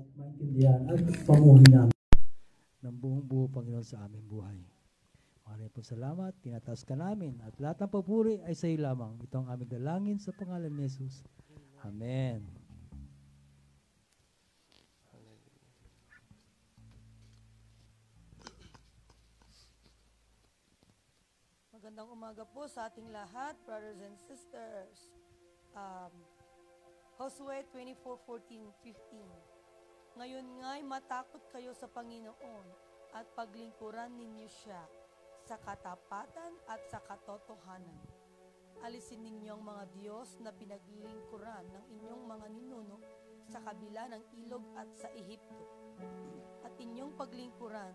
at maintindihan at pamuhi namin ng buong buo, Panginoon, sa aming buhay. Maraming po salamat, tinataas ka namin, at lahat ng papuri ay sa iyo lamang. Ito ang aming dalangin sa pangalan ni Jesus. Amen. Magandang umaga po sa ating lahat, brothers and sisters. Josue 24:14-15. Ngayon nga'y matakot kayo sa Panginoon at paglingkuran ninyo siya sa katapatan at sa katotohanan. Alisin ninyo ang mga Diyos na pinaglingkuran ng inyong mga ninuno sa kabila ng ilog at sa Ehipto, at inyong paglingkuran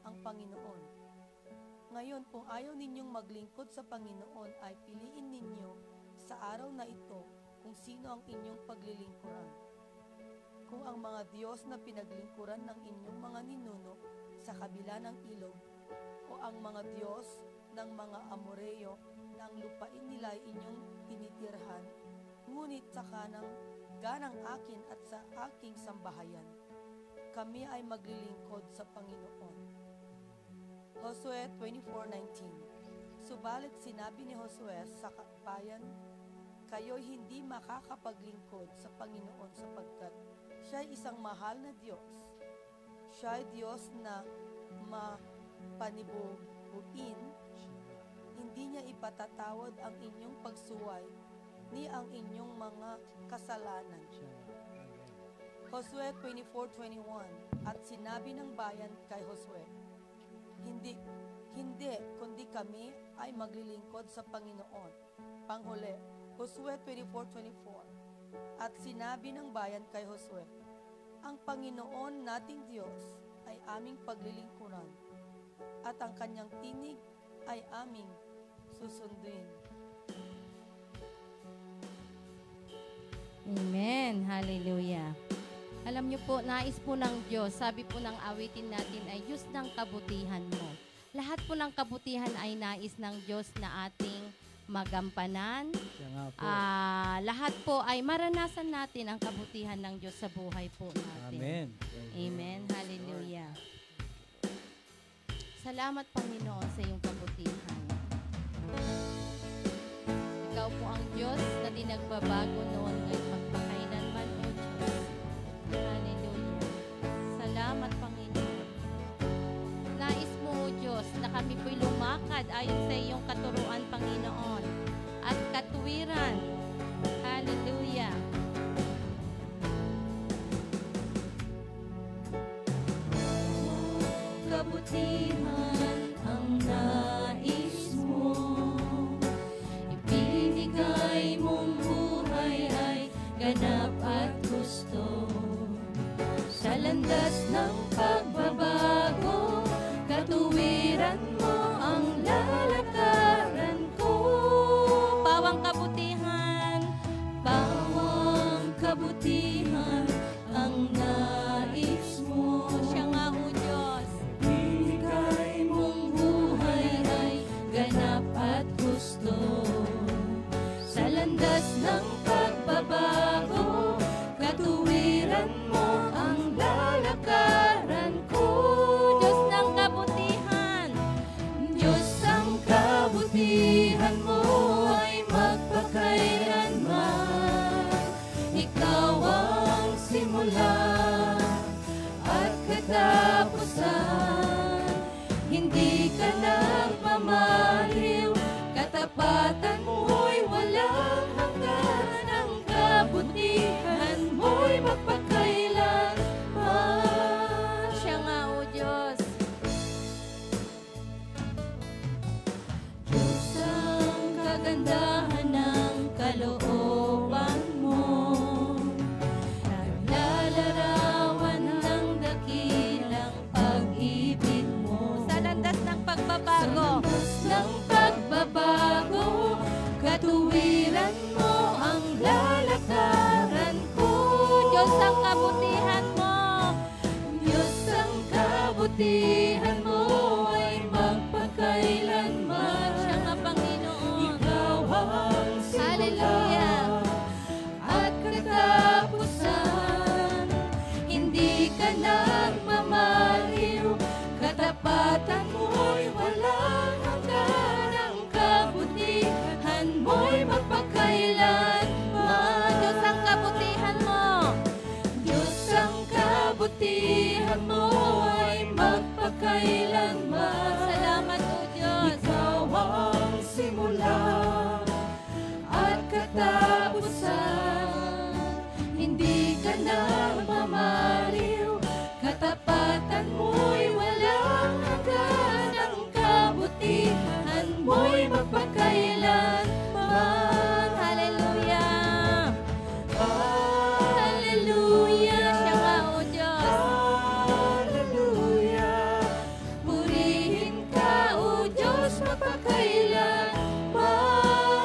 ang Panginoon. Ngayon, kung ayaw ninyong maglingkod sa Panginoon, ay piliin ninyo sa araw na ito kung sino ang inyong paglilingkuran. Kung ang mga Diyos na pinaglingkuran ng inyong mga ninuno sa kabila ng ilog, o ang mga Diyos ng mga Amoreo na ang lupain nila ay inyong tinitirhan, ngunit sa ganang akin at sa aking sambahayan, kami ay maglilingkod sa Panginoon. Josue 24:19. Subalit sinabi ni Josue sa bayan, kayo'y hindi makakapaglingkod sa Panginoon sapagkat siya'y isang mahal na Diyos. Siya'y Diyos na mapanibubuin. Hindi niya ipatatawad ang inyong pagsuway ni ang inyong mga kasalanan. Josue 24:21. At sinabi ng bayan kay Josue, Hindi, kundi kami ay maglilingkod sa Panginoon. Panghuli, Josue 24:24. At sinabi ng bayan kay Josue, ang Panginoon nating Diyos ay aming paglilingkuran, at ang kanyang tinig ay aming susundin. Amen. Hallelujah. Alam niyo po, nais po ng Diyos, sabi po ng awitin natin ay Diyos ng kabutihan mo. Lahat po ng kabutihan ay nais ng Diyos na ating magampanan. Lahat po ay maranasan natin ang kabutihan ng Diyos sa buhay po natin. Amen. Amen. Hallelujah. Salamat, Panginoon, sa iyong kabutihan. Ikaw po ang Diyos na di nagbabago noon ngayon magpakailanman, O Diyos. Hallelujah. Salamat, Panginoon. Nais mo, O Diyos, na kami po'y lumakad ayon sa iyong katuruan, Panginoon, at katuwiran. Hallelujah. Kabutihan ang nais mo, ibinigay mong buhay ay ganap at gusto. Sa landas ng pagbabago, katuwiran mo ang lalakaran ko. Pawang kabutihan, pawang kabutihan ang nais mo. Siya nga, O Diyos. Ibigay mong buhay ay ganap at gusto. Sa landas ng pagbabago, katuwiran mo ang lalakaran ko. Diyos ng kabutihan, Diyos ang kabutihan mo ay magpakailanman. Ikaw ang simula at katapusan. Hindi ka nagmamaliw, katapatan mo'y walang hanggan. Ang kabutihan mo'y magpakailanman. siya nga, O Diyos. Diyos ang kagandahan ng kalooban mo, naglalarawan ng dakilang pag-ibig mo. Sa landas ng pagbabago, Sa landas ng pagbabago, katuwiran mo ang lalakaran ko. Diyos ang kabutihan mo. Diyos ang kabutihan mo ay magpakailanman. Siya nga, Panginoon. Ikaw ang simula Hallelujah. at katapusan. Hindi kabutihan mo ay magpakailanman. Salamat o Diyos. Ikaw ang simula at katapusan. Hindi ka na mamaliw, katapatan mo'y walang hanggan. Ang kabutihan mo'y magpakailanman. Hallelujah. Hallelujah. Siya nga o Diyos. Hallelujah. Purihin ka, O Diyos, mapakailanman.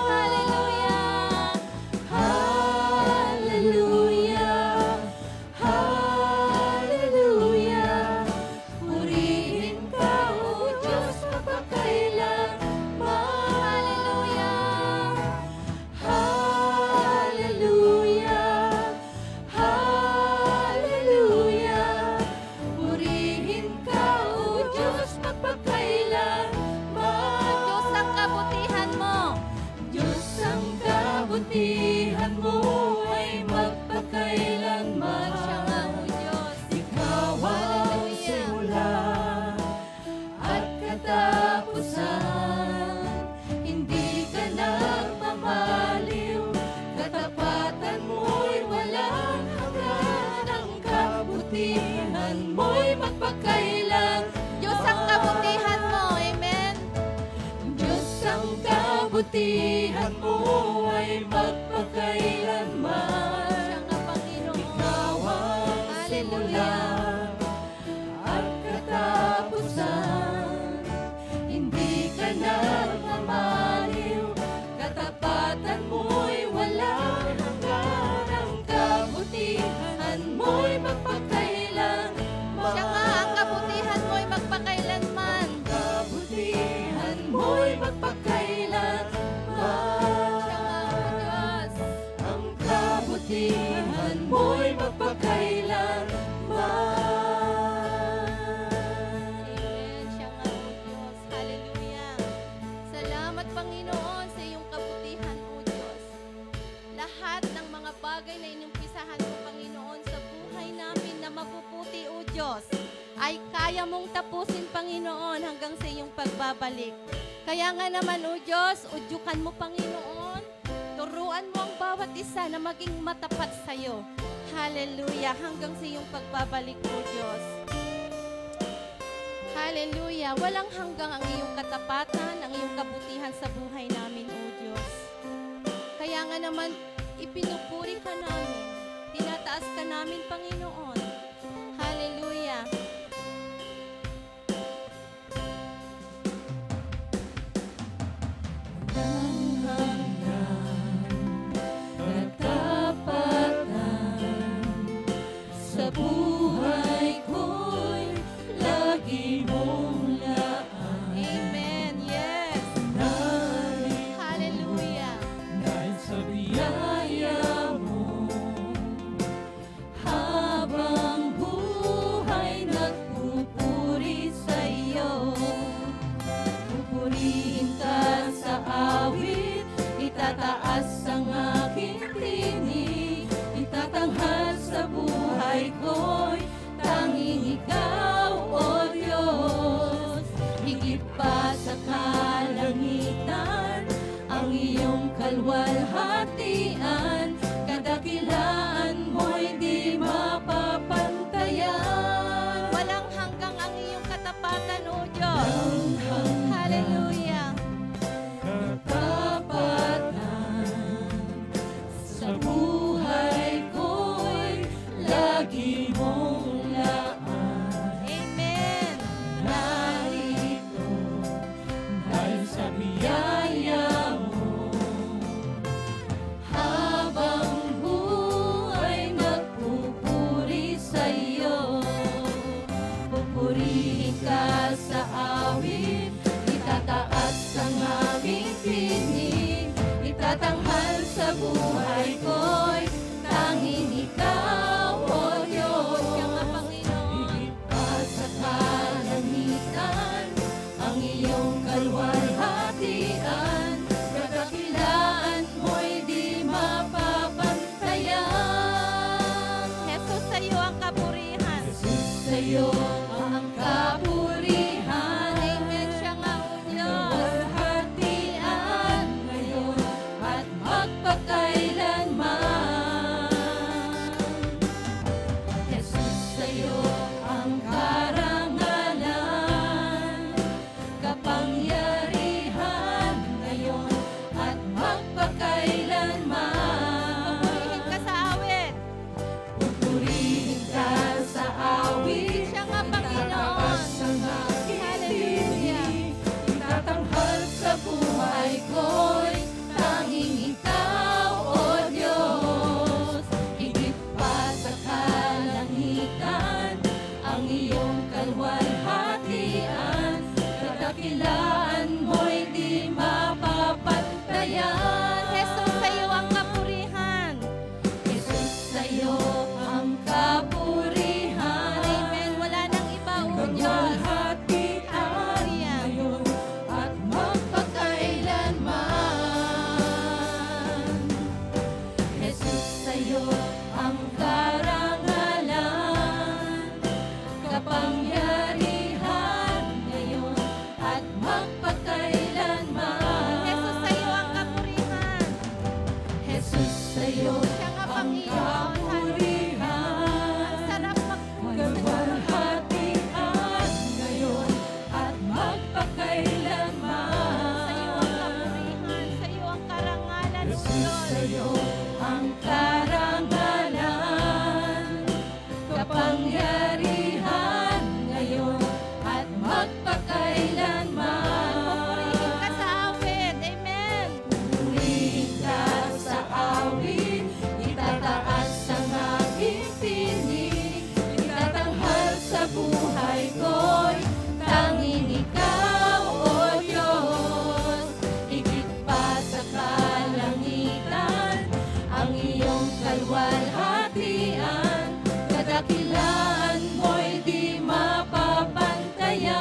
Hallelujah. Hallelujah. Hallelujah. Purihin ka, O Diyos, mapakailanman. Hallelujah. Hallelujah. Purihin ka, O Diyos, mapakailanman. Diyos ang kabutihan mo. Diyos ang kabutihan mo ay magpakailanman. Siya nga o Diyos. Ikaw ang simula at katapusan. Hindi ka nagmamaliw, katapatan mo'y walang hanggan. Ang kabutihan mo'y magpakailanman. Diyos ang kabutihan mo. Amen. Diyos ang kabutihan mo ay magpakailanman. Siya nga Panginoon. Ikaw ang simula at katapusan. Hindi ka nagmamaliw, katapatan mo'y walang hanggan. Ang kabutihan mo'y magpakailanman. Siya nga ang kabutihan mo ay magpakailanman. Kabutihan mo'y magpakailanman. Siya nga o Diyos. Ang kabutihan mo'y magpakailanman. Amen. Siya nga o Diyos. Hallelujah. Salamat Panginoon sa iyong kabutihan o Diyos. Lahat ng mga bagay na inumpisahan mo Panginoon sa buhay namin na mapuputi o Diyos ay kaya mong tapusin Panginoon hanggang sa iyong pagbabalik. Kaya nga naman o Diyos, udyukan mo Panginoon. Turuan mo ang bawat isa na maging matapat sa iyo. Hallelujah. Hanggang sa iyong pagbabalik o Diyos. Hallelujah. Walang hanggang ang iyong katapatan, ang iyong kabutihan sa buhay namin, O Diyos. Kaya nga naman, ipinupuri ka namin. Tinataas ka namin, Panginoon. Hallelujah. Sa buhay ko'y lagi mong laan. Amen. Yes. Hallelujah. Dahil sa biyaya mo, habang buhay nagpupuri sa iyo. Pupurihin ka sa awit, itataas ang aking tinig, itatanghal sa buhay ko'y tanging ikaw, O Diyos. Higit pa sa kalangitan, ang iyong kalwalhatian, kadakilaan mo'y di mapapantayan. Walang hanggang ang iyong katapatan, O Diyos. Hallelujah. Katapatan sa buhay ko'y lagi mong laan. sa'yo ang kapurihan. Amen. Siya nga o Diyos. Hatian ngayon at magpakailanman. Jesus, sa'yo ang karangalan, kapangyarihan ngayon at magpakailanman. Purihin ka sa awit. Pupurihin ka sa awit. Siya nga Panginoon. Itataas ang aking Hallelujah. tinig. Itatanghal sa buhay ko'y tanging ikaw, O Diyos. Higit pa sa kalangitan, ang iyong kalwalhatian. Kadakilaan mo'y di mapapantayan. Jesus, sa iyo ang kapurihan. Jesus, sa'yo ang kapurihan. Amen. Wala nang iba o Diyos. Kalwalhatian ngayon at magpakailanman. Jesus, sa'yo ang karangalan, kapangyarihan ngayon at magpakailanman. Jesus, sa iyo ang kapurihan. Jesus, sa'yo Siya nga ang Panginoon. kapurihan. Sarap magpunan. Kalwalhatian ngayon at magpakailanman. Sa iyo ang kapurihan. Sa iyo ang karangalan o Jesus, Diyos. sa'yo ang karangalan, kapangyarihan ngayon at magpakailanman. Purihin ka sa awit. Amen. Purihin ka sa awit, itataas ang aking tinig. Itatanghal sa buhay ko'y tanging ikaw, O Diyos. Higit pa sa kalangitan, ang iyong kalwalhatian. Kadakilaan mo'y di mapapantayan.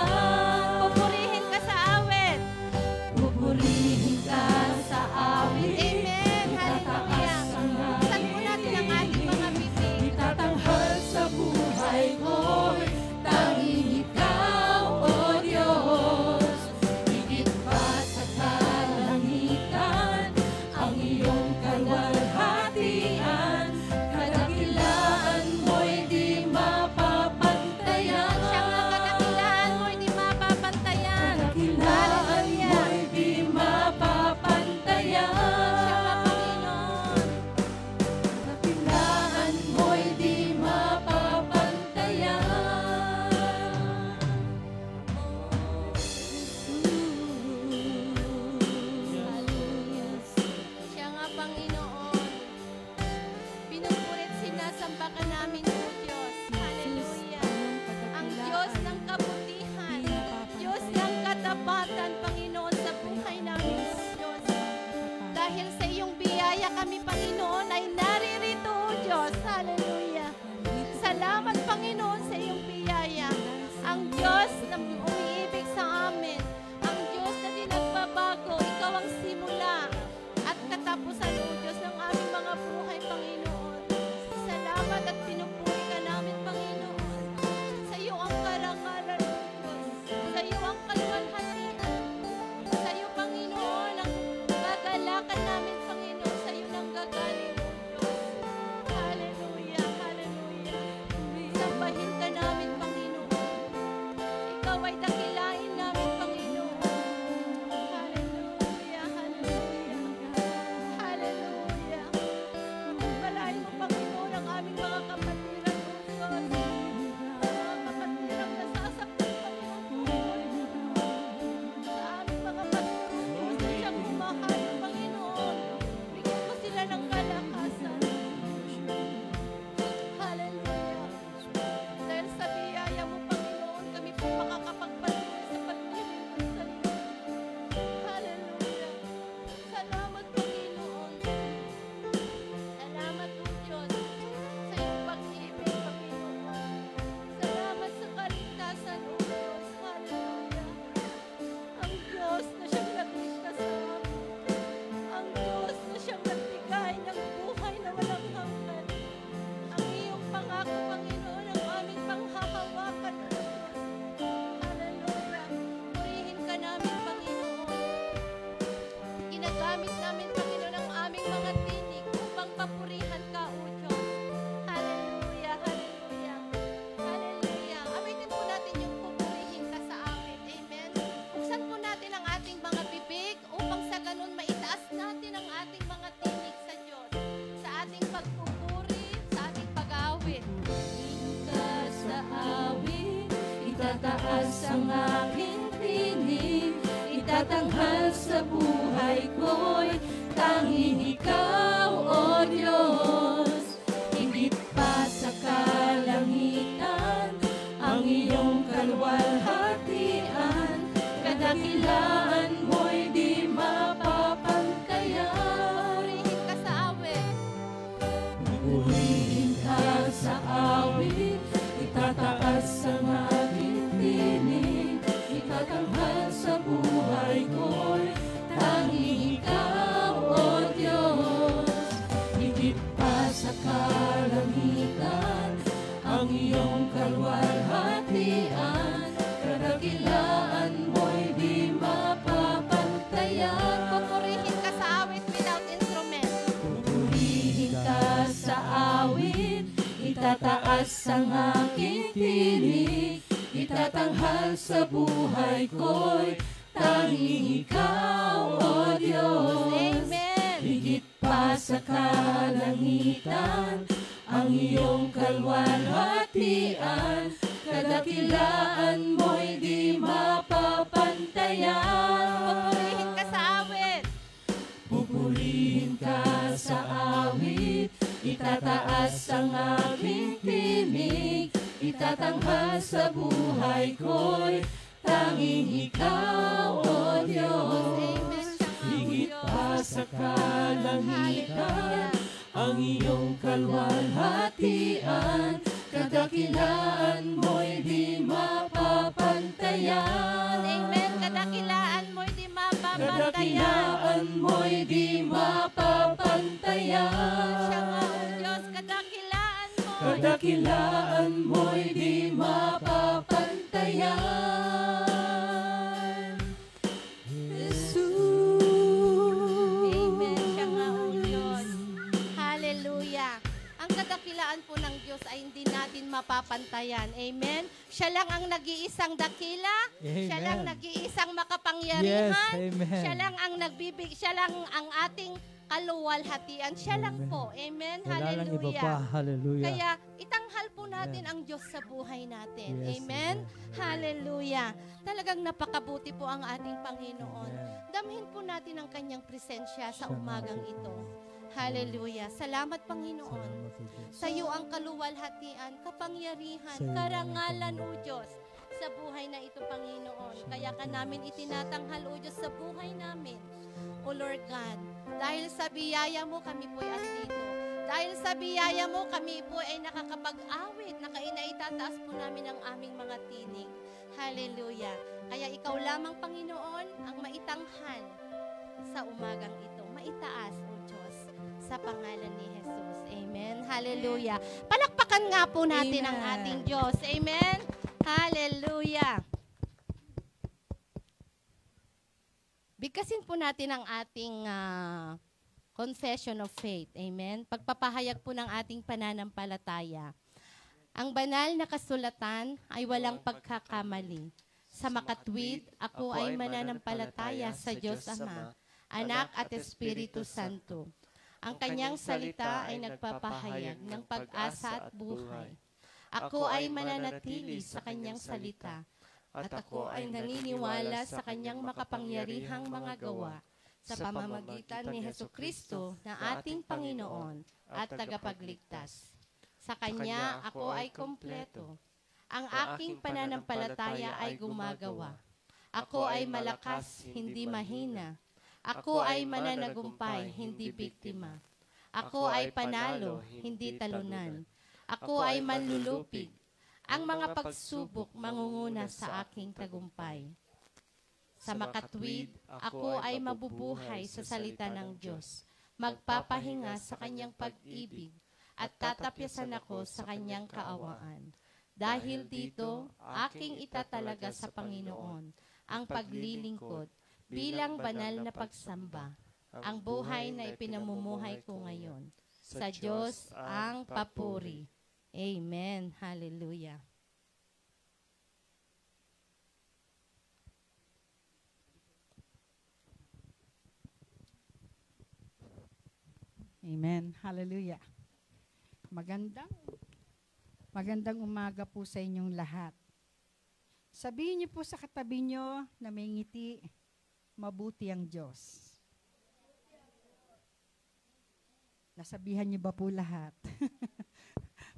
Pupurihin ka sa awit. Pupurihin ka sa awit. Amen. Hallelujah. Buksan po natin ang ating mga bibig. Itatanghal sa buhay ko'y tanging ikaw, O Diyos. Higit pa sa kalangitan, ang iyong kalwalhatian. Kadakilaan mo'y di mapapantayan. Siya nga kadakilaan mo, hindi mapapantayan. Kadakilaan mo'y di mapapantayan. Siya nga Panginoon. Kadakilaan mo'y di mapapantayan. Hallelujah. Siya nga Panginoon. Pinupurit sinasamba ka namin, O Diyos. Hallelujah. Ang Diyos ng kabutihan. Diyos ng katapatan, Panginoon, sa buhay namin, O Diyos. Dahil sa iyong biyaya kami, Panginoon, ay naririto, O Diyos. Hallelujah. Salamat, Panginoon, sa iyong biyaya. Ang Diyos na umiibig sa amin. Ang Diyos na di nagbabago. Ikaw ang simula at katapusan, O Diyos, ng aming mga buhay, Panginoon. Salamat at pinupuri ang aking tinig, itatanghal sa buhay ko'y tanging ikaw, O Diyos. Higit pa sa kalangitan, ang iyong kaluwalhatian, kadakilaan mo'y di mapapantayan. Purihin ka sa awit. Purihin ka sa awit, itataas ang aking tinig, itatanghal sa buhay ko'y tanging ikaw, O Diyos. Higit pa sa kalangitan, ang iyong kaluwalhatian, kadakilaan mo'y di mapapantayan. Pupurihin ka sa awit without instrument. Pupurihin ka sa awit, itataas ang aking tinig, itatanghal sa buhay ko'y tanging ikaw, O Diyos. Amen. Higit pa sa kalangitan, ang iyong kaluwalhatian, kadakilaan mo'y di mapapantayan. Pupurihin ka sa awit. Pupurihin ka sa awit, itataas ang aking tinig, itatanghal sa buhay ko'y tanging ikaw, O Diyos. Amen. Higit pa sa kalangitan, ang iyong kaluwalhatian, kadakilaan mo'y di mapapantayan. Amen. Kadakilaan mo'y di mapapantayan. Kadakilaan mo'y di mapapantayan. Siya nga, O Diyos, kadakilaan mo. Kadakilaan mo'y di mapapantayan. Jesus. Amen. Siya nga, O Diyos. Hallelujah. Ang kadakilaan po ng Diyos ay hindi natin mapapantayan. Amen. Siya lang ang nag-iisang dakila. Amen. Siya lang nag-iisang makapangyarihan. Yes, amen. Siya lang ang siya lang ang ating kaluwalhatian. Siya lang Amen. po. Amen. Wala lang iba Hallelujah. pa. Hallelujah. Kaya itanghal po natin Amen. ang Diyos sa buhay natin. Yes, Amen. amen. Hallelujah. Talagang napakabuti po ang ating Panginoon. Amen. Damhin po natin ang kanyang presensya sa Siya umagang nga po. ito. Hallelujah. Salamat, Panginoon. Salamat po, Diyos. Sa iyo ang kaluwalhatian, kapangyarihan, Sa iyo, karangalan, O Panginoon. Diyos, sa buhay na ito, Panginoon. Kaya ka namin itinatanghal, O Diyos, sa buhay namin. O Lord God, dahil sa biyaya mo, kami po'y andito. Dahil sa biyaya mo, kami po ay nakakapag-awit, naitataas po namin ang aming mga tinig. Hallelujah. Kaya ikaw lamang, Panginoon, ang maitanghal sa umagang ito. Maitaas, O Diyos, sa pangalan ni Jesus. Amen. Hallelujah. Palakpakan nga po natin ang Amen. ating Diyos. Amen. Hallelujah. Bigkasin po natin ang ating confession of faith. Amen. Pagpapahayag po ng ating pananampalataya. Ang banal na kasulatan ay walang pagkakamali. Sa makatwid, ako ay mananampalataya sa Diyos Ama, Anak at Espiritu Santo. Ang kanyang salita ay nagpapahayag ng pag-asa at buhay. Ako ay mananatili sa kanyang salita, at ako ay naniniwala sa kanyang makapangyarihang mga gawa sa pamamagitan ni Hesukristo na ating Panginoon at tagapagligtas. Sa kanya ako ay kompleto. Ang aking pananampalataya ay gumagawa. Ako ay malakas, hindi mahina. Ako ay mananagumpay, hindi biktima. Ako ay panalo, hindi talunan. Ako ay manlulupig. Ang mga pagsubok mangunguna sa aking tagumpay. Sa makatwid, ako ay mabubuhay sa salita ng Diyos, magpapahinga sa kanyang pag-ibig, at tatapyasan ako sa kanyang kaawaan. Dahil dito, aking itatalaga sa Panginoon ang paglilingkod bilang banal na pagsamba, ang buhay na ipinamumuhay ko ngayon. Sa Diyos ang papuri. Amen. Hallelujah. Amen. Hallelujah. Magandang umaga po sa inyong lahat. Sabihin niyo po sa katabi niyo na may ngiti, mabuti ang Diyos. Nasabihan niyo ba po lahat?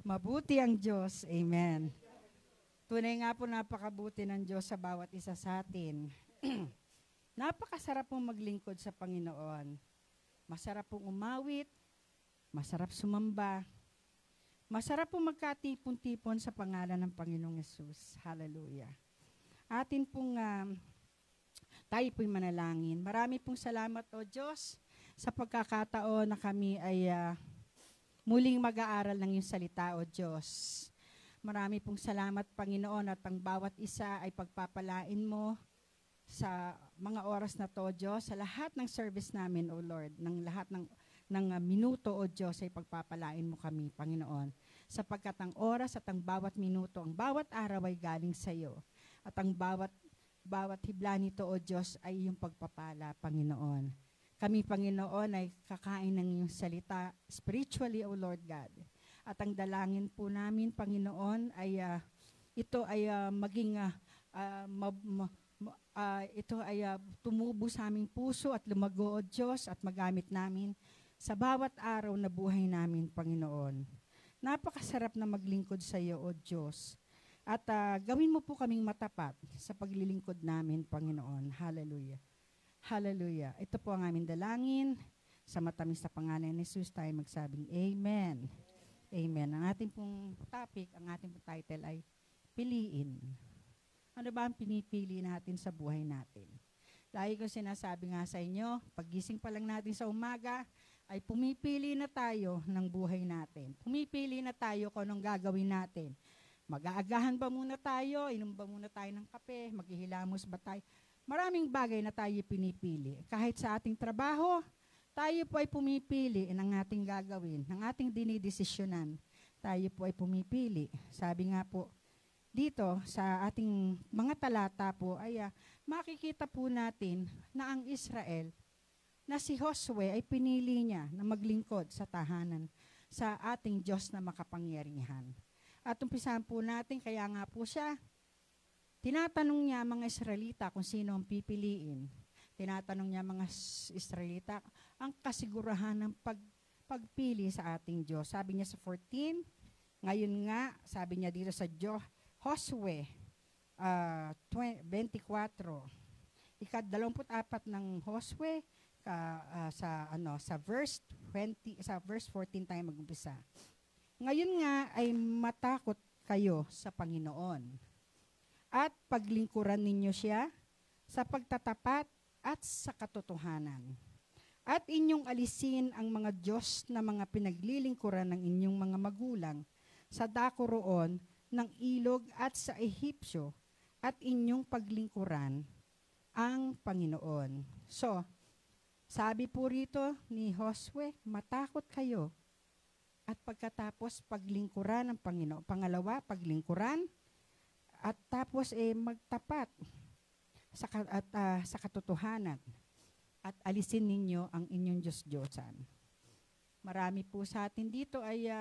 Mabuti ang Diyos. Amen. Tunay nga po napakabuti ng Diyos sa bawat isa sa atin. Napakasarap pong maglingkod sa Panginoon. Masarap pong umawit, masarap sumamba, masarap pong magkatipon-tipon sa pangalan ng Panginoong Yesus. Hallelujah. Atin pong, tayo po'y manalangin. Marami pong salamat, O Diyos, sa pagkakataon na kami ay muling mag-aaral ng iyong salita, O Diyos. Marami pong salamat, Panginoon, at ang bawat isa ay pagpapalain mo sa mga oras na to, O Diyos, sa lahat ng service namin, O Lord, ng lahat ng minuto, O Diyos, ay pagpapalain mo kami, Panginoon. Sapagkat ang oras at ang bawat minuto, ang bawat araw ay galing sa iyo. At ang bawat hibla nito, O Diyos, ay iyong pagpapala, Panginoon. Kami, Panginoon, ay kakain ng iyong salita spiritually, O Lord God. At ang dalangin po namin, Panginoon, ay ito ay maging ito ay tumubo sa aming puso at lumago, O Diyos, at magamit namin sa bawat araw na buhay namin, Panginoon. Napakasarap na maglingkod sa iyo, O Diyos. At gawin mo po kaming matapat sa paglilingkod namin, Panginoon. Hallelujah. Hallelujah. Ito po ang aming dalangin. Sa matamis na pangalan ni Jesus tayo magsabing Amen. Amen. Ang ating pong topic, ang ating pong title ay piliin. Ano ba ang pinipili natin sa buhay natin? Lagi ko sinasabi nga sa inyo, paggising pa lang natin sa umaga, ay pumipili na tayo ng buhay natin. Pumipili na tayo kung anong gagawin natin. Mag-aagahan ba muna tayo? Inom ba muna tayo ng kape? Maghihilamos ba tayo? Maraming bagay na tayo pinipili. Kahit sa ating trabaho, tayo po ay pumipili ng ating gagawin, ng ating dinidesisyonan. Tayo po ay pumipili. Sabi nga po, dito sa ating mga talata po ay makikita po natin na ang Israel, na si Josue ay pinili niya na maglingkod sa tahanan sa ating Diyos na makapangyarihan. At umpisahan po natin, kaya nga po siya, tinatanong niya mga Israelita kung sino ang pipiliin. Tinatanong niya mga Israelita ang kasigurahan ng pagpili sa ating Diyos. Sabi niya sa 14, ngayon nga, sabi niya dito sa Josue 24, ika-24 ng Josue, sa verse 20, sa verse 14 tayo mag-umpisa. Ngayon nga ay matakot kayo sa Panginoon at paglingkuran ninyo siya sa pagtatapat at sa katotohanan. At inyong alisin ang mga Diyos na mga pinaglilingkuran ng inyong mga magulang sa dako roon ng ilog at sa Ehipsyo at inyong paglingkuran ang Panginoon. So, sabi po rito ni Josue, matakot kayo at pagkatapos paglingkuran ng Panginoon. Pangalawa, paglingkuran at tapos magtapat sa katotohanan at alisin ninyo ang inyong Diyos-Diyosan. Marami po sa atin dito ay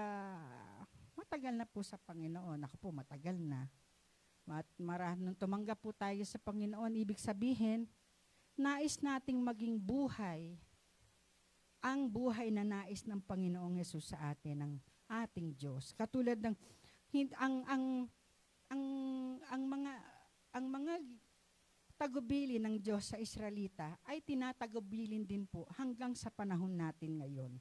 matagal na po sa Panginoon. Ako po, matagal na. Nung tumanggap po tayo sa Panginoon, ibig sabihin, nais nating maging buhay, ang buhay na nais ng Panginoong Yesus sa atin, ng ating Diyos. Katulad ng, ang mga tagubili ng Diyos sa Israelita ay tinatagubilin din po hanggang sa panahon natin ngayon.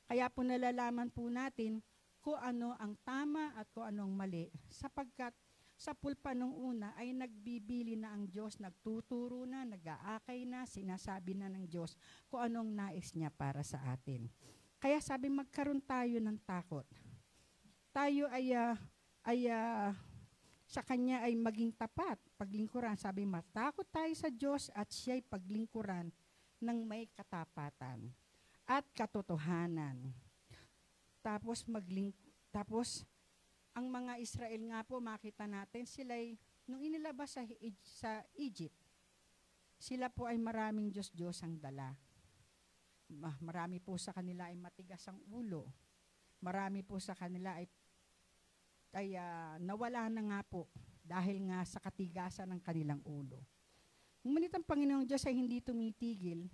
Kaya po nalalaman po natin kung ano ang tama at kung anong mali, sapagkat sa pulpa nung una ay nagbibili na ang Diyos, nagtuturo na, nag-aakay na, sinasabi na ng Diyos kung anong nais niya para sa atin. Kaya sabi, magkaroon tayo ng takot. Tayo ay sa Kanya ay maging tapat, paglingkuran. Sabi, matakot tayo sa Diyos at siya'y paglingkuran ng may katapatan at katotohanan. Tapos ang mga Israel nga po, makita natin, sila'y, nung inilabas sa Egypt, sila po ay maraming Diyos-Diyos ang dala. Marami po sa kanila ay matigas ang ulo. Marami po sa kanila ay nawala na nga po dahil nga sa katigasan ng kanilang ulo. Ngunit ang Panginoong Diyos ay hindi tumitigil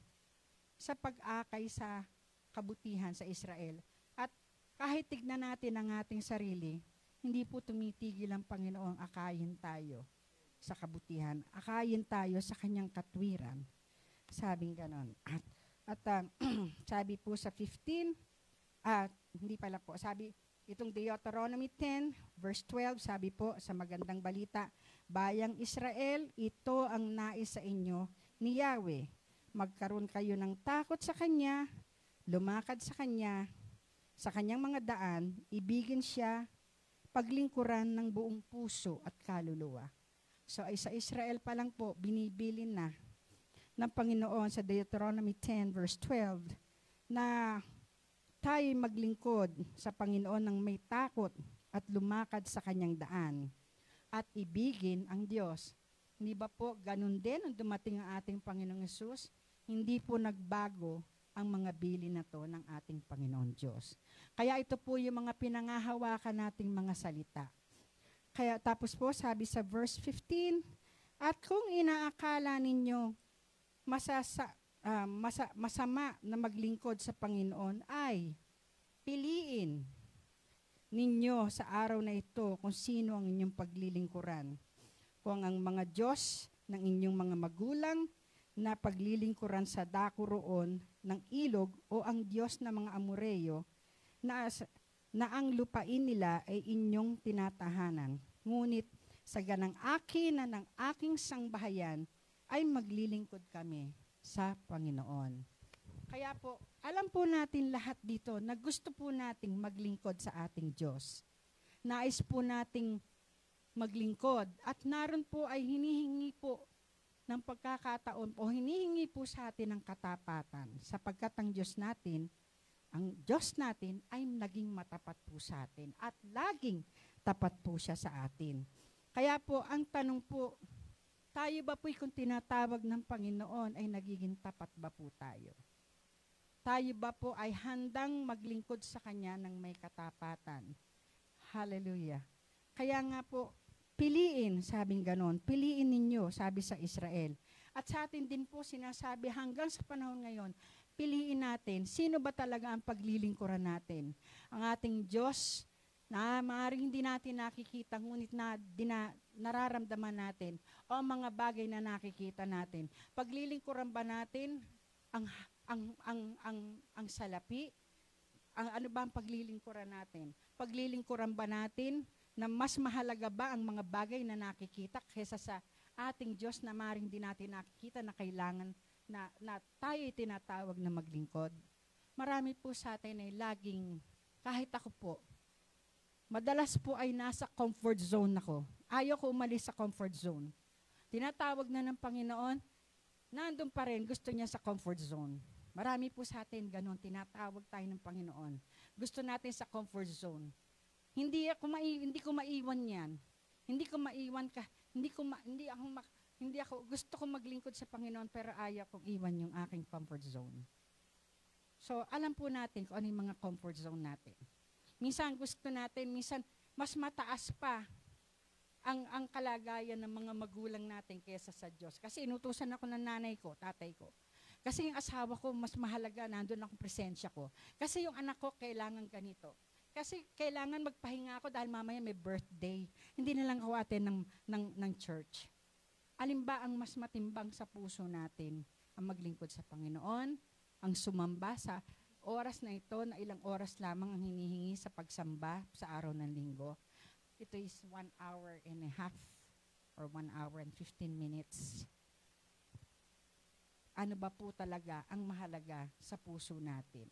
sa pag-akay sa kabutihan sa Israel. At kahit tignan natin ang ating sarili, hindi po tumitigil ang Panginoong akayin tayo sa kabutihan. Akayin tayo sa kanyang katwiran. Sabing ganon. At sabi po sa 15, hindi pala po, sabi itong Deuteronomy 10, verse 12, sabi po sa magandang balita, Bayang Israel, ito ang nais sa inyo ni Yahweh. Magkaroon kayo ng takot sa Kanya, lumakad sa Kanya, sa Kanyang mga daan, ibigin siya, paglingkuran ng buong puso at kaluluwa. So ay sa Israel pa lang po, binibilin na ng Panginoon sa Deuteronomy 10 verse 12 na tayo maglingkod sa Panginoon ng may takot at lumakad sa kanyang daan at ibigin ang Diyos. Hindi ba po ganun din ang dumating ang ating Panginoong Hesus? Hindi po nagbago ang mga bilin na to ng ating Panginoon Diyos. Kaya ito po yung mga pinangahawakan nating mga salita. Kaya tapos po sabi sa verse 15, at kung inaakala ninyo masama na maglingkod sa Panginoon ay piliin ninyo sa araw na ito kung sino ang inyong paglilingkuran. Kung ang mga Diyos ng inyong mga magulang na paglilingkuran sa dako roon ng ilog o ang Diyos ng mga Amoreyo na ang lupain nila ay inyong tinatahanan. Ngunit sa ganang akin na ng aking sangbahayan ay maglilingkod kami sa Panginoon. Kaya po, alam po natin lahat dito na gusto po nating maglingkod sa ating Diyos. Nais po nating maglingkod at naroon po ay hinihingi po ng pagkakataon o hinihingi po sa atin ng katapatan sapagkat ang Diyos natin ay naging matapat po sa atin at laging tapat po siya sa atin. Kaya po, ang tanong po, tayo ba po'y kung tinatawag ng Panginoon ay nagiging tapat ba po tayo? Tayo ba po ay handang maglingkod sa Kanya ng may katapatan? Hallelujah. Kaya nga po, piliin, sabing ganon, piliin ninyo, sabi sa Israel. At sa atin din po sinasabi hanggang sa panahon ngayon, piliin natin, sino ba talaga ang paglilingkuran natin? Ang ating Diyos na maaaring hindi natin nakikita, ngunit nararamdaman natin, o mga bagay na nakikita natin. Paglilingkuran ba natin ang salapi? Ano ba ang paglilingkuran natin? Paglilingkuran ba natin na mas mahalaga ba ang mga bagay na nakikita kaysa sa ating Diyos na maaaring hindi natin nakikita na kailangan na tayo tinatawag na maglingkod? Marami po sa atin ay laging, kahit ako po, madalas po ay nasa comfort zone ako. Ayaw ko umalis sa comfort zone. Tinatawag na ng Panginoon, nandun pa rin, gusto niya sa comfort zone. Marami po sa atin ganun, tinatawag tayo ng Panginoon. Gusto natin sa comfort zone. Hindi ko maiwan yan. Hindi ko maiwan ka. Gusto ko maglingkod sa Panginoon pero ayaw kong iwan yung aking comfort zone. So, alam po natin kung ano yung mga comfort zone natin. Minsan gusto natin, minsan mas mataas pa ang kalagayan ng mga magulang natin kaysa sa Diyos. Kasi inutusan ako ng nanay ko, tatay ko. Kasi yung asawa ko, mas mahalaga, nandun akong presensya ko. Kasi yung anak ko, kailangan ganito. Kasi kailangan magpahinga ako dahil mamaya may birthday. Hindi na lang ako attend ng church. Alin ba ang mas matimbang sa puso natin? Ang maglingkod sa Panginoon, ang sumamba sa oras na ito, na ilang oras lamang ang hinihingi sa pagsamba sa araw ng linggo. Ito is 1 hour and a half or 1 hour and 15 minutes. Ano ba po talaga ang mahalaga sa puso natin?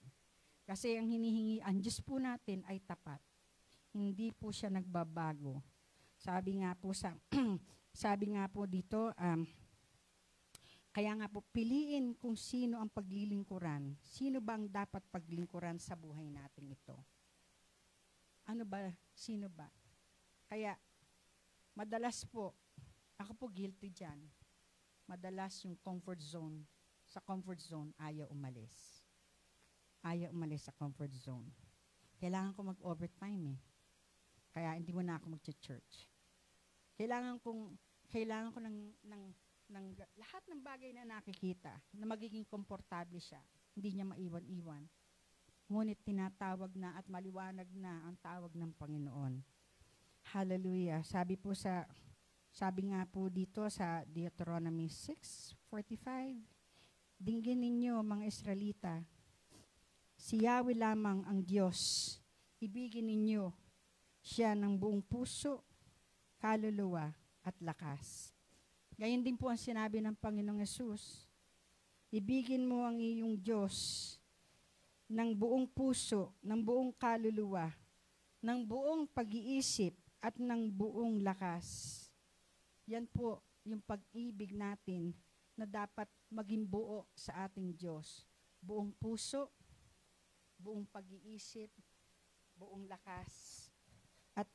Kasi ang hinihingi, ang Diyos po natin ay tapat. Hindi po siya nagbabago. Sabi nga po dito, kaya nga po, piliin kung sino ang paglilingkuran. Sino ba ang dapat paglingkuran sa buhay natin ito? Ano ba? Sino ba? Kaya, madalas po, ako po guilty dyan. Madalas yung comfort zone, sa comfort zone, ayaw umalis. Ayaw umalis sa comfort zone. Kailangan ko mag-overtime eh. Kaya hindi mo na ako mag-church. Kailangan ko ng lahat ng bagay na nakikita, na magiging komportable siya. Hindi niya maiwan-iwan. Ngunit tinatawag na at maliwanag na ang tawag ng Panginoon. Hallelujah. Sabi nga po dito sa Deuteronomy 6:45, dinggin ninyo mga Israelita, si Yahweh lamang ang Diyos. Ibigin ninyo siya ng buong puso, kaluluwa, at lakas. Gayon din po ang sinabi ng Panginoong Yesus. Ibigin mo ang iyong Diyos ng buong puso, ng buong kaluluwa, ng buong pag-iisip, at ng buong lakas. Yan po yung pag-ibig natin na dapat maging buo sa ating Diyos. Buong puso, buong pag-iisip, buong lakas. At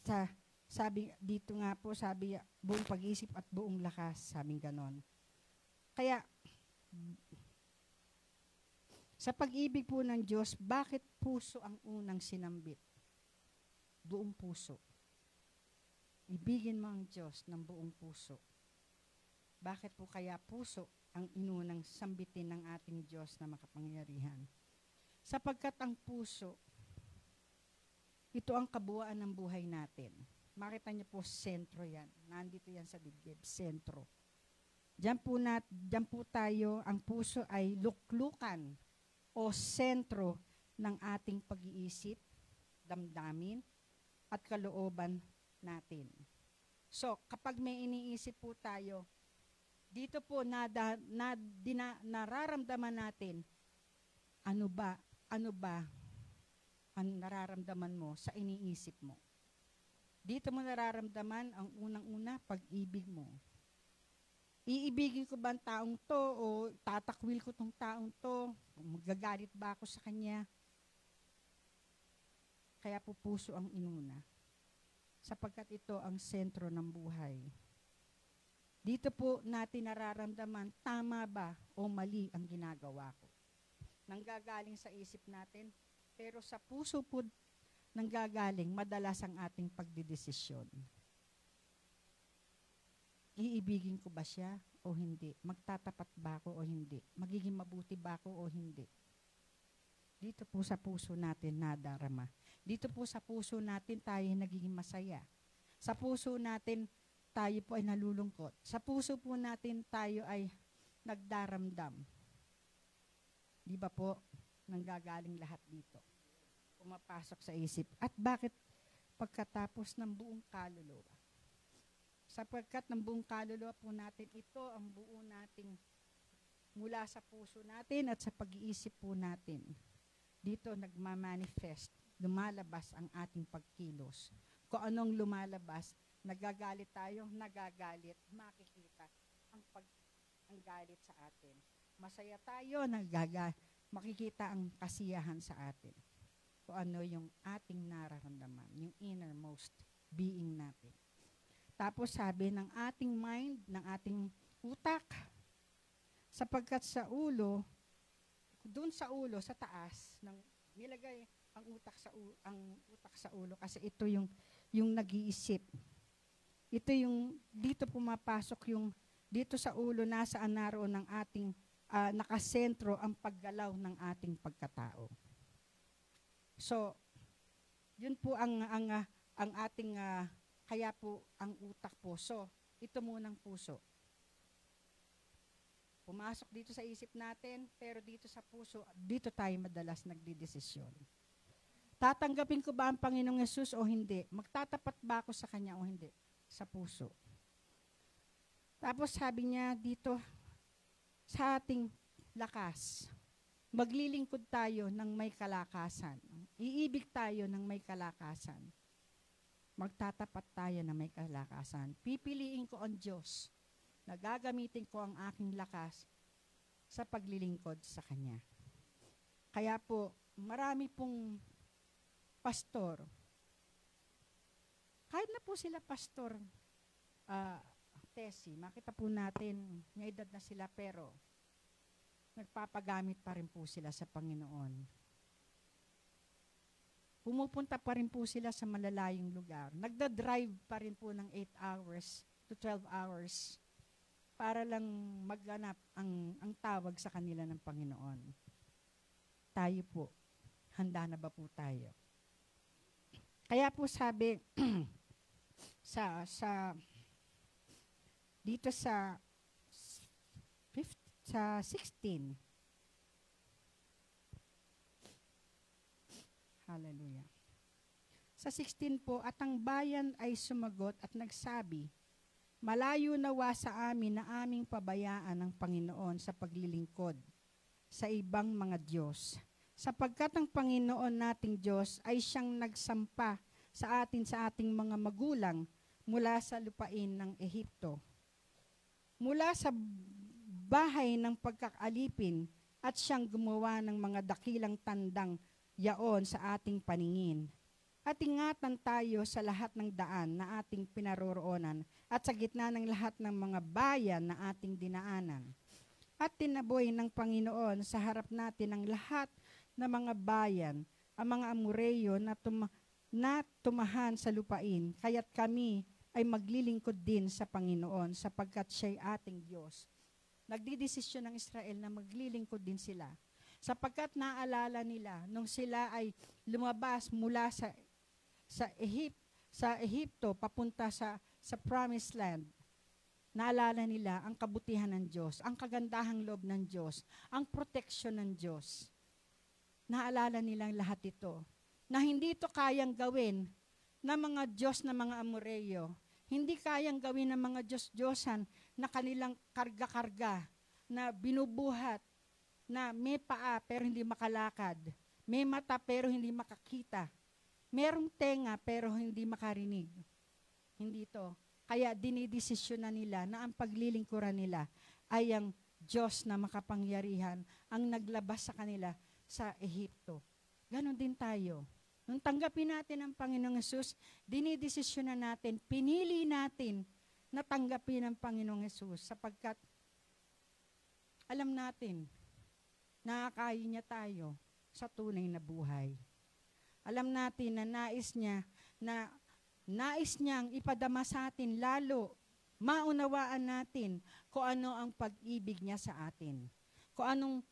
sabi dito nga po, sabi buong pag-iisip at buong lakas, sabing ganon. Kaya, sa pag-ibig po ng Diyos, bakit puso ang unang sinambit? Buong puso. Ibigin mo ang Diyos ng buong puso. Bakit po kaya puso ang inunang sambitin ng ating Diyos na makapangyarihan? Sapagkat ang puso, ito ang kabuuan ng buhay natin. Makita niyo po, sentro yan. Nandito yan sa dibdib, sentro. Diyan po tayo, ang puso ay luklukan o sentro ng ating pag-iisip, damdamin, at kalooban natin. So, kapag may iniisip po tayo, dito po nararamdaman natin, ano ba ang nararamdaman mo sa iniisip mo. Dito mo nararamdaman ang unang-una, pag-ibig mo. Iibigin ko ba ang taong to o tatakwil ko tong taong to? Magagalit ba ako sa kanya? Kaya po puso ang inuna. Sapagkat ito ang sentro ng buhay. Dito po natin nararamdaman, tama ba o mali ang ginagawa ko. Nanggagaling sa isip natin, pero sa puso po nanggagaling madalas ang ating pagdidesisyon. Iibigin ko ba siya o hindi? Magtatapat ba ako o hindi? Magiging mabuti ba ako o hindi? Dito po sa puso natin nadarama. Dito po sa puso natin tayo nagiging masaya. Sa puso natin tayo po ay nalulungkot. Sa puso po natin tayo ay nagdaramdam. Di ba po? Nanggagaling lahat dito. Pumapasok sa isip. At bakit pagkatapos ng buong kaluluwa? Sapagkat ng buong kaluluwa po natin, ito ang buo nating mula sa puso natin at sa pag-iisip po natin. Dito nagmamanifest, lumalabas ang ating pagkilos. Kung anong lumalabas, nagagalit tayo, nagagalit, makikita ang galit sa atin. Masaya tayo, makikita ang kasiyahan sa atin. Kung ano yung ating nararamdaman, yung innermost being natin. Tapos sabi ng ating mind, ng ating utak, sapagkat sa ulo, doon sa ulo, sa taas, nilagay ang utak sa ulo kasi ito yung nag-iisip. Ito yung, dito pumapasok yung, dito sa ulo, nasaan naroon ng ating, nakasentro ang paggalaw ng ating pagkatao. So, yun po ang ating, kaya po ang utak po. So, ito munang puso. Pumasok dito sa isip natin, pero dito sa puso, dito tayo madalas nagdidesisyon. Tatanggapin ko ba ang Panginoong Yesus o hindi? Magtatapat ba ako sa Kanya o hindi? Sa puso. Tapos sabi niya dito, sa ating lakas, maglilingkod tayo ng may kalakasan. Iibig tayo ng may kalakasan. Magtatapat tayo ng may kalakasan. Pipiliin ko ang Diyos. Nagagamitin ko ang aking lakas sa paglilingkod sa Kanya. Kaya po, marami pong pastor. Kahit na po sila pastor, Tessie, makita po natin, may edad na sila pero nagpapagamit pa rin po sila sa Panginoon. Pumupunta pa rin po sila sa malalayong lugar. Nagda-drive pa rin po ng 8 hours to 12 hours para lang magganap ang tawag sa kanila ng Panginoon. Tayo po, handa na ba po tayo? Kaya po sabi dito sa 16. Hallelujah. Sa 16 po, at ang bayan ay sumagot at nagsabi, malayo nawa sa amin na aming pabayaan ng Panginoon sa paglilingkod sa ibang mga Diyos. Sapagkat ang Panginoon nating Diyos ay siyang nagsampa sa ating mga magulang mula sa lupain ng Ehipto. Mula sa bahay ng pagkakalipin at siyang gumawa ng mga dakilang tandang yaon sa ating paningin. At ingatan tayo sa lahat ng daan na ating pinaroroonan at sa gitna ng lahat ng mga bayan na ating dinaanan. At tinaboy ng Panginoon sa harap natin ang lahat ng mga bayan, ang mga Amoreyo na tumahan sa lupain, kaya't kami ay maglilingkod din sa Panginoon sapagkat siya'y ating Diyos. Nagdidesisyon ng Israel na maglilingkod din sila sapagkat naalala nila nung sila ay lumabas mula sa Ehipto papunta sa Promised Land. Naalala nila ang kabutihan ng Diyos, ang kagandahang loob ng Diyos, ang proteksyon ng Diyos. Naalala nilang lahat ito, na hindi ito kayang gawin ng mga Diyos na mga Amoreyo, hindi kayang gawin ng mga Diyos-Diyosan na kanilang karga-karga, na binubuhat, na may paa pero hindi makalakad, may mata pero hindi makakita, merong tenga pero hindi makarinig. Hindi ito. Kaya dinidesisyon na nila na ang paglilingkuran nila ay ang Diyos na makapangyarihan ang naglabas sa kanila sa Ehipto. Ganon din tayo. Nung tanggapin natin ang Panginoong Hesus, dinidesisyon na natin, pinili natin na tanggapin ang Panginoong Hesus sapagkat alam natin, nakakain niya tayo sa tunay na buhay. Alam natin na nais niyang ipadama sa atin lalo, maunawaan natin kung ano ang pag-ibig niya sa atin. Kung anong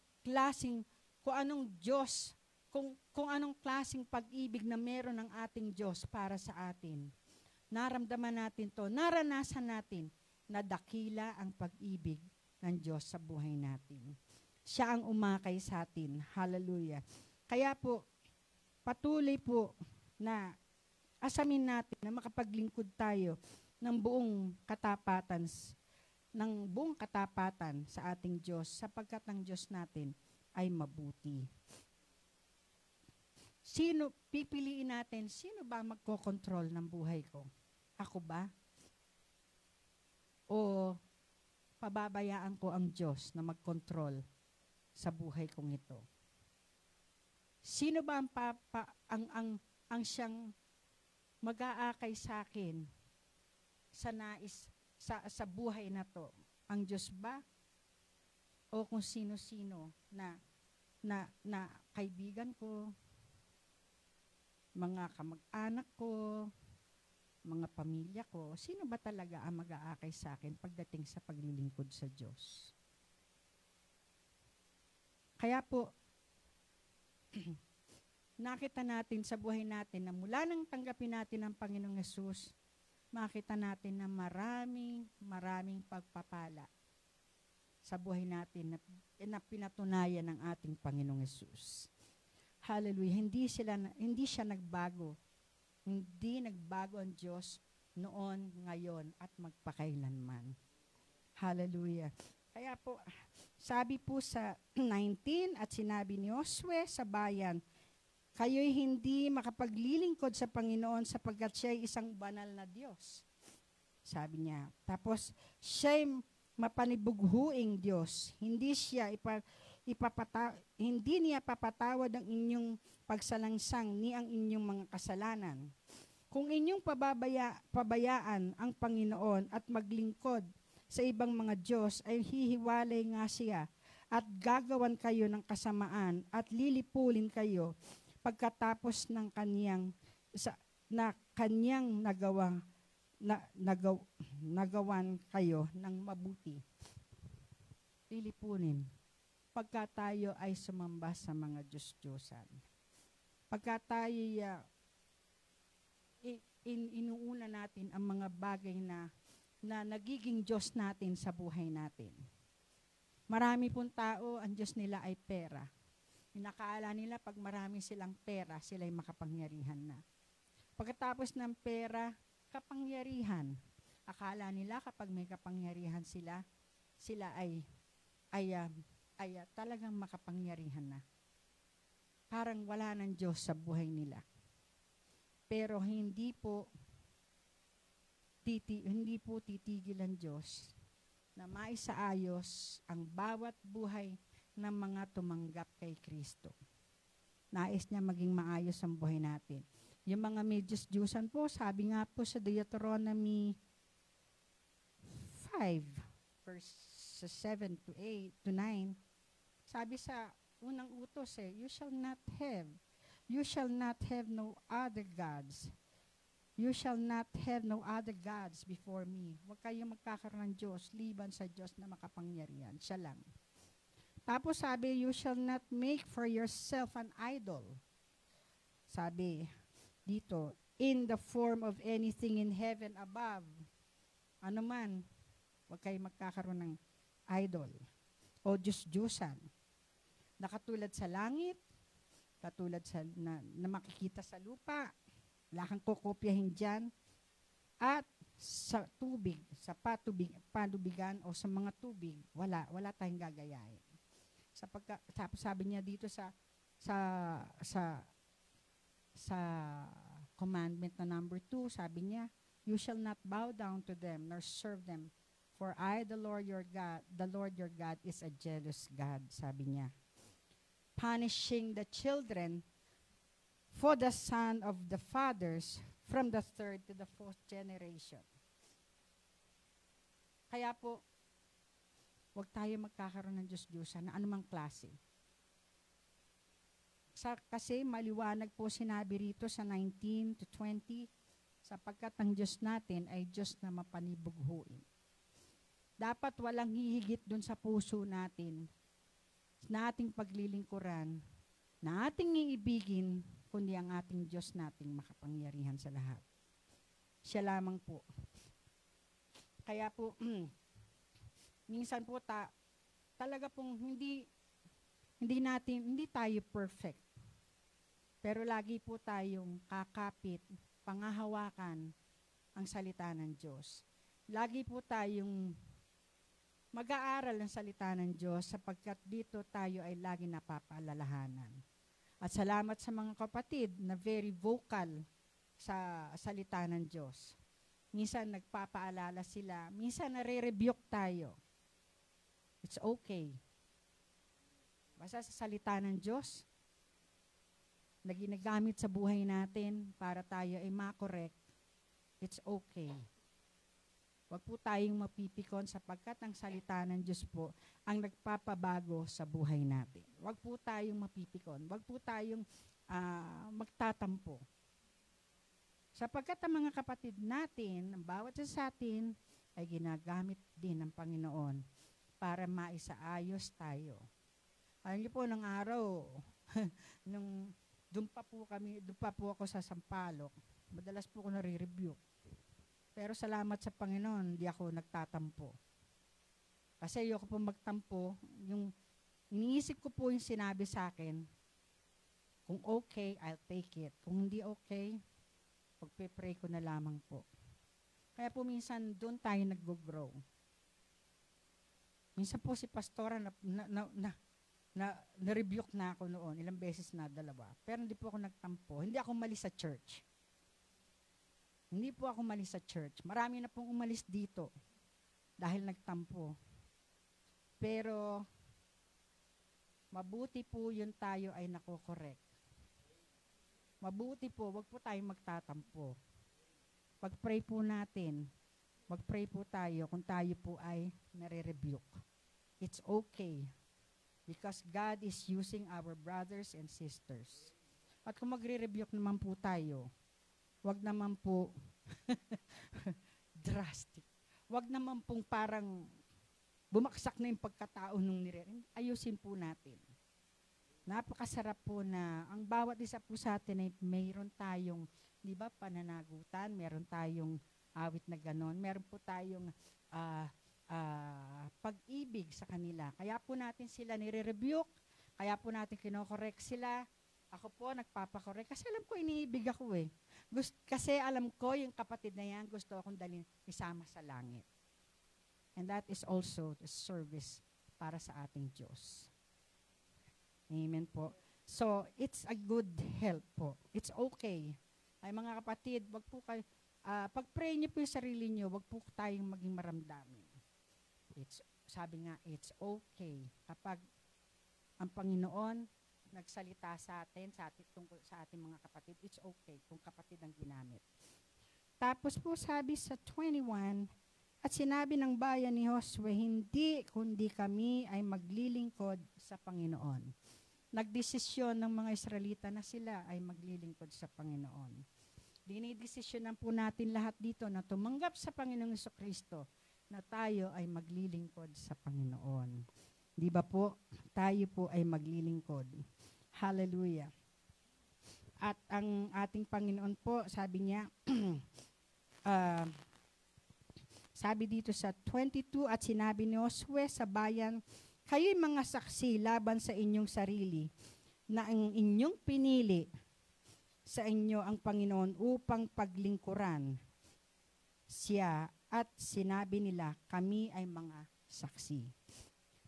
Diyos, kung anong klaseng pag-ibig na meron ng ating Diyos para sa atin. Naramdaman natin to, naranasan natin na dakila ang pag-ibig ng Diyos sa buhay natin. Siya ang umakay sa atin. Hallelujah. Kaya po, patuloy po na asamin natin na makapaglingkod tayo ng buong katapatan sa ating Diyos sapagkat ang Diyos natin ay mabuti. Pipiliin natin, sino ba magkokontrol ng buhay ko? Ako ba? O pababayaan ko ang Diyos na magkontrol sa buhay kong ito? Sino ba ang siyang mag-aakay sa akin sa buhay na to? Ang Diyos ba? O kung sino-sino na kaibigan ko, mga kamag-anak ko, mga pamilya ko, sino ba talaga ang mag-aakay sa akin pagdating sa paglilingkod sa Diyos? Kaya po, nakita natin sa buhay natin na mula nang tanggapin natin ang Panginoong Hesus, makita natin na maraming pagpapala sa buhay natin na pinatunayan ng ating Panginoong Hesus. Hallelujah. Hindi siya nagbago. Hindi nagbago ang Diyos noon, ngayon, at magpakailanman. Hallelujah. Kaya po, sabi po sa 19, at sinabi ni Josue sa bayan, kayo'y hindi makapaglilingkod sa Panginoon sapagkat siya'y isang banal na Diyos. Sabi niya. Tapos, siya'y mapanibughuing Diyos. Hindi niya papatawad ang inyong pagsalangsang ni ang inyong mga kasalanan. Kung inyong pabayaan ang Panginoon at maglingkod sa ibang mga Diyos, ay hihiwalay nga siya at gagawan kayo ng kasamaan at lilipulin kayo pagkatapos ng kanyang nagawa nagawan kayo ng mabuti. Pilipunin, pagka tayo ay sumamba sa mga Diyos-Diyosan. Pagka tayo inuuna natin ang mga bagay na nagiging Diyos natin sa buhay natin. Marami pong tao, ang Diyos nila ay pera. Inakaala nila pag marami silang pera, sila'y makapangyarihan na. Pagkatapos ng pera, kapangyarihan. Akala nila kapag may kapangyarihan sila ay talagang makapangyarihan na. Parang wala ng Diyos sa buhay nila. Pero hindi po titigil ang Diyos na maisaayos ang bawat buhay ng mga tumanggap kay Kristo. Nais niya maging maayos ang buhay natin. Yung mga may Diyos-Diyusan po, sabi nga po sa Deuteronomy 5, verse 7 to 8 to 9, sabi sa unang utos you shall not have no other gods. You shall not have no other gods before me. Huwag kayong magkakaroon ng Diyos, liban sa Diyos na makapangyarihan. Siya lang. Tapos sabi, you shall not make for yourself an idol. Sabi dito, in the form of anything in heaven above. Ano man, huwag kayong magkakaroon ng idol o Diyos-Diyusan. Na katulad sa langit, katulad sa na makikita sa lupa, wala kang kukopyahin dyan, at sa tubig, sa panubigan o sa mga tubig, wala tayong gagayahin. Tapos sabi niya dito sa commandment na number 2, sabi niya, you shall not bow down to them nor serve them, for I, the Lord your God, is a jealous God, sabi niya. Punishing the children for the son of the fathers from the 3rd to the 4th generation. Kaya po, huwag tayo magkakaroon ng Diyos-Diyosan na anumang klase. Kasi maliwanag po sinabi rito sa 19 to 20, sapagkat ang Diyos natin ay Diyos na mapanibughuin. Dapat walang hihigit dun sa puso natin na ating paglilingkuran, na ating iibigin, kundi ang ating Diyos nating makapangyarihan sa lahat. Siya lamang po. Kaya po, minsan po talaga pong hindi tayo perfect. Pero lagi po tayong kakapit, pangahawakan ang salita ng Diyos. Lagi po tayong mag-aaral ng salita ng Diyos sapagkat dito tayo ay lagi napapaalalahanan. At salamat sa mga kapatid na very vocal sa salita ng Diyos. Minsan nagpapaalala sila, minsan nare-rebuke tayo. It's okay. Basta sa salita ng Diyos, na ginagamit sa buhay natin para tayo ay makorek, it's okay. Huwag po tayong mapipikon sapagkat ang salita ng Diyos po ang nagpapabago sa buhay natin. Huwag po tayong mapipikon. Huwag po tayong magtatampo. Sapagkat ang mga kapatid natin, ang bawat isa sa atin, ay ginagamit din ng Panginoon para maisaayos tayo. Alam niyo po, ng araw, doon pa po ako sa Sampaloc, madalas po ako nare-rebuke. Pero salamat sa Panginoon, hindi ako nagtatampo. Kasi ayoko po magtampo, yung iniisip ko po yung sinabi sa akin, kung okay, I'll take it. Kung hindi okay, pagpe-pray ko na lamang po. Kaya po minsan doon tayo nag-grow. Minsan po si Pastora na-rebuke na ako noon, ilang beses na, 2. Pero hindi po ako nagtampo. Hindi ako umalis sa church. Hindi po ako umalis sa church. Marami na pong umalis dito dahil nagtampo. Pero mabuti po yun tayo ay nakokorek. Mabuti po, wag po tayong magtatampo. Pag-pray po natin, mag-pray po tayo kung tayo po ay nare-rebuke. It's okay. Because God is using our brothers and sisters. At kung magre-rebuke naman po tayo, wag naman po drastic. Wag naman pong parang bumaksak na yung pagkatao nung ayusin po natin. Napakasarap po na ang bawat isa po sa atin ay mayroon tayong, di ba, pananagutan, meron tayong awit na ganon, meron po tayong pag-ibig sa kanila. Kaya po natin sila nire-rebuke, kaya po natin kinokorek sila. Ako po nagpapakorek kasi alam ko iniibig ako eh. Kasi alam ko yung kapatid na yan gusto akong dalhin isama sa langit. And that is also the service para sa ating Diyos. Amen po. So, it's a good help po. It's okay. Ay mga kapatid, wag po kayo, pag-pray niyo po yung sarili niyo, wag po tayong maging maramdamin. Sabi nga, it's okay. Kapag ang Panginoon nagsalita sa atin, tungkol sa ating mga kapatid, it's okay kung kapatid ang ginamit. Tapos po sabi sa 21, at sinabi ng bayan ni Josue, hindi kundi kami ay maglilingkod sa Panginoon. Nagdesisyon ng mga Israelita na sila ay maglilingkod sa Panginoon. Dinidesisyonan po natin lahat dito na tumanggap sa Panginoong Jesucristo na tayo ay maglilingkod sa Panginoon. Di ba po? Tayo po ay maglilingkod. Hallelujah. At ang ating Panginoon po, sabi niya, sabi dito sa 22, at sinabi ni Josue sa bayan, kayo'y mga saksi laban sa inyong sarili, na ang inyong pinili sa inyo ang Panginoon upang paglingkuran siya, at sinabi nila, kami ay mga saksi.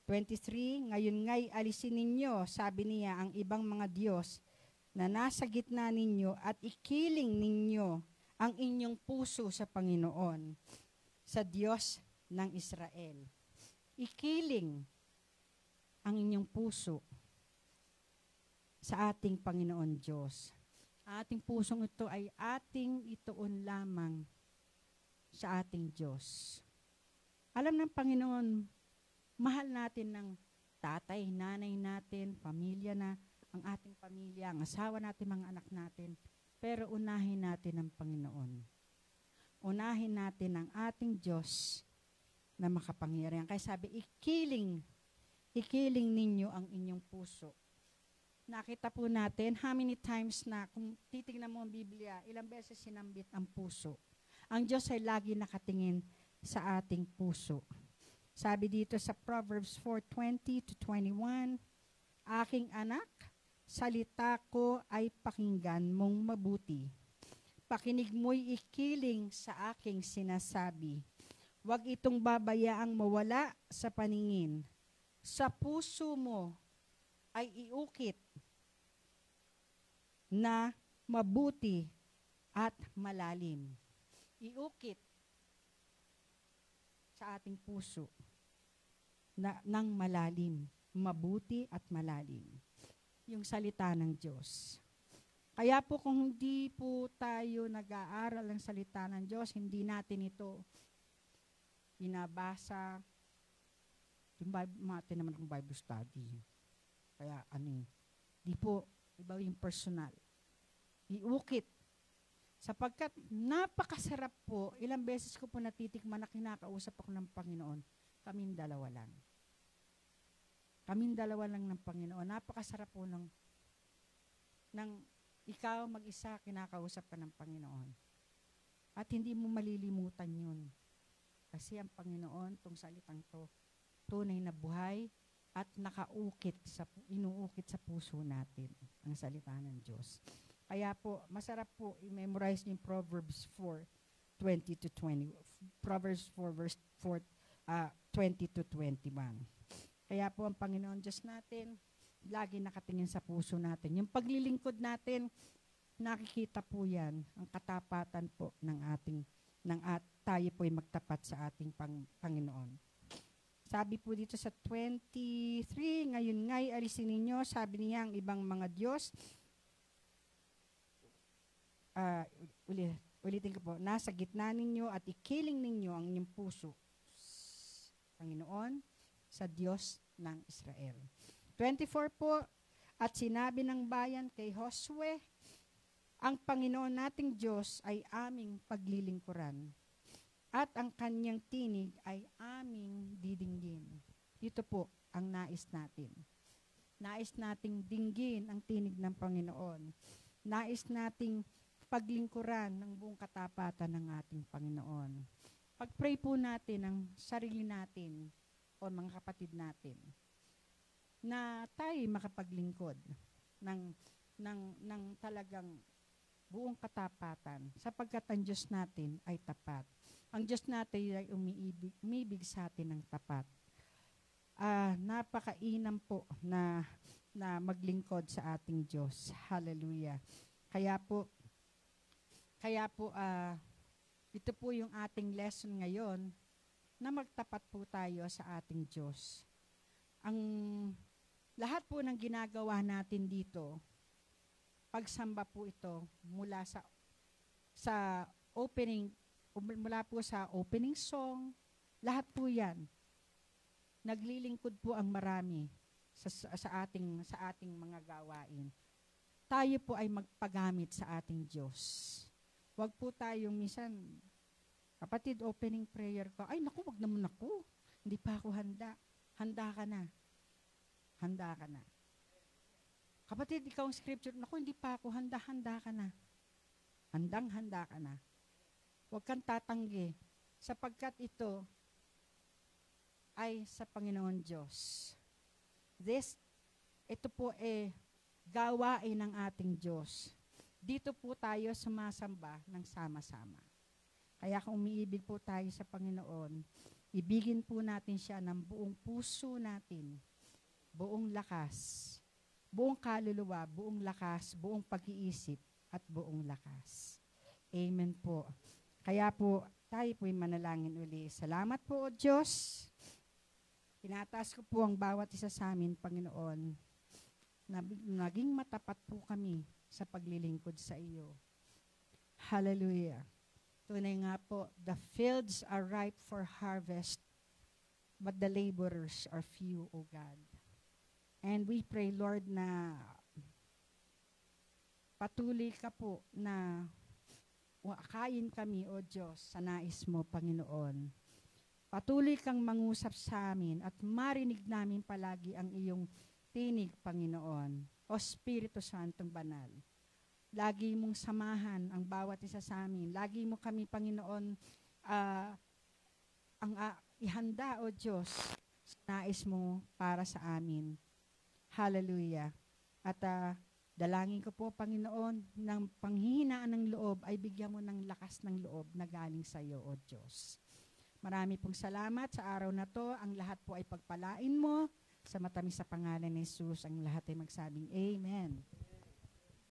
23, ngayon nga'y alisin ninyo, sabi niya, ang ibang mga Diyos na nasa gitna ninyo at ikiling ninyo ang inyong puso sa Panginoon, sa Diyos ng Israel. Ikiling ang inyong puso sa ating Panginoon Diyos. Ating pusong ito ay ating ituon lamang sa ating Diyos. Alam ng Panginoon, mahal natin ng tatay, nanay natin, pamilya na, ang ating pamilya, ang asawa natin, mga anak natin. Pero unahin natin ang Panginoon. Unahin natin ang ating Diyos na makapangyarihan. Kaya sabi, ikiling ninyo ang inyong puso. Nakita po natin, how many times na, kung titignan mo ang Biblia, ilang beses sinambit ang puso. Ang Diyos ay lagi nakatingin sa ating puso. Sabi dito sa Proverbs 4:20-21, aking anak, salita ko ay pakinggan mong mabuti. Pakinig mo'y ikiling sa aking sinasabi. Huwag itong babayaang mawala sa paningin. Sa puso mo ay iukit na mabuti at malalim. Iukit sa ating puso ng malalim, mabuti at malalim. Yung salita ng Diyos. Kaya po kung hindi po tayo nag-aaral ng salita ng Diyos, hindi natin ito binabasa. Yung natin naman ng Bible study. Kaya di po, iba yung personal. Iukit. Sapagkat napakasarap po, ilang beses ko po natitikman na kinakausap ako ng Panginoon, kaming dalawa lang. Kaming dalawa lang ng Panginoon. Napakasarap po ng ikaw mag-isa, kinakausap ka ng Panginoon. At hindi mo malilimutan yun. Kasi ang Panginoon, tong salitang to, tunay na buhay at inuukit sa puso natin ang salita ng Diyos. Kaya po, masarap po i-memorize niyo yung Proverbs 4:20-20. Proverbs 4 verse 20-21. Kaya po ang Panginoon Diyos natin, lagi nakatingin sa puso natin. Yung paglilingkod natin, nakikita po yan, ang katapatan po tayo po ay magtapat sa ating Panginoon. Sabi po dito sa 23, ngayon nga'y alisin ninyo, sabi niya ang ibang mga Diyos, ulitin ko po, nasa gitna ninyo at ikiling ninyo ang inyong puso, Panginoon, sa Diyos ng Israel. 24 po, at sinabi ng bayan kay Josue, ang Panginoon nating Diyos ay aming paglilingkuran. at ang kanyang tinig ay aming didinggin. Dito po ang nais natin. Nais nating dinggin ang tinig ng Panginoon. Nais nating paglingkuran ng buong katapatan ng ating Panginoon. Pag-pray po natin ang sarili natin o mga kapatid natin na tayo makapaglingkod ng talagang buong katapatan sapagkat ang Diyos natin ay tapat. Ang Diyos natin ay umibig sa atin ng tapat. Napakainam po na maglingkod sa ating Diyos. Hallelujah. Kaya po ito po yung ating lesson ngayon na magtapat po tayo sa ating Diyos. Ang lahat po ng ginagawa natin dito, pagsamba po ito mula sa opening, mula po sa opening song, lahat po yan. Naglilingkod po ang marami sa ating mga gawain. Tayo po ay magpagamit sa ating Diyos. Huwag po tayong minsan, kapatid, opening prayer ka, ay naku, wag naman ako. Hindi pa ako handa. Handa ka na. Handa ka na. Kapatid, ikaw ang scripture, naku, hindi pa ako handa. Handa ka na. Handang-handa ka na. Huwag kang tatanggi sapagkat ito ay sa Panginoon Diyos. Ito po gawain ng ating Diyos. Dito po tayo sumasamba ng sama-sama. Kaya kung umiibig po tayo sa Panginoon, ibigin po natin siya ng buong puso natin, buong lakas, buong kaluluwa, buong lakas, buong pag-iisip, at buong lakas. Amen po. Kaya po, tayo po'y manalangin uli. Salamat po, O Diyos. Tinataas ko po ang bawat isa sa amin, Panginoon, na naging matapat po kami sa paglilingkod sa iyo. Hallelujah. Tunay nga po, the fields are ripe for harvest, but the laborers are few, O God. And we pray, Lord, na patuloy ka po na akayin kami, O Diyos, sa nais mo, Panginoon. Patuloy kang mangusap sa amin at marinig namin palagi ang iyong tinig, Panginoon. O Espiritu Santong Banal. Lagi mong samahan ang bawat isa sa amin. Lagi mo kami, Panginoon, ihanda, O Diyos, nais mo para sa amin. Hallelujah. At dalangin ko po, Panginoon, ng panghihinaan ng loob ay bigyan mo ng lakas ng loob na galing sa iyo, O Diyos. Marami pong salamat sa araw na to. Ang lahat po ay pagpalain mo. Sa matamis sa pangalan ni Jesus, ang lahat ay magsabing Amen.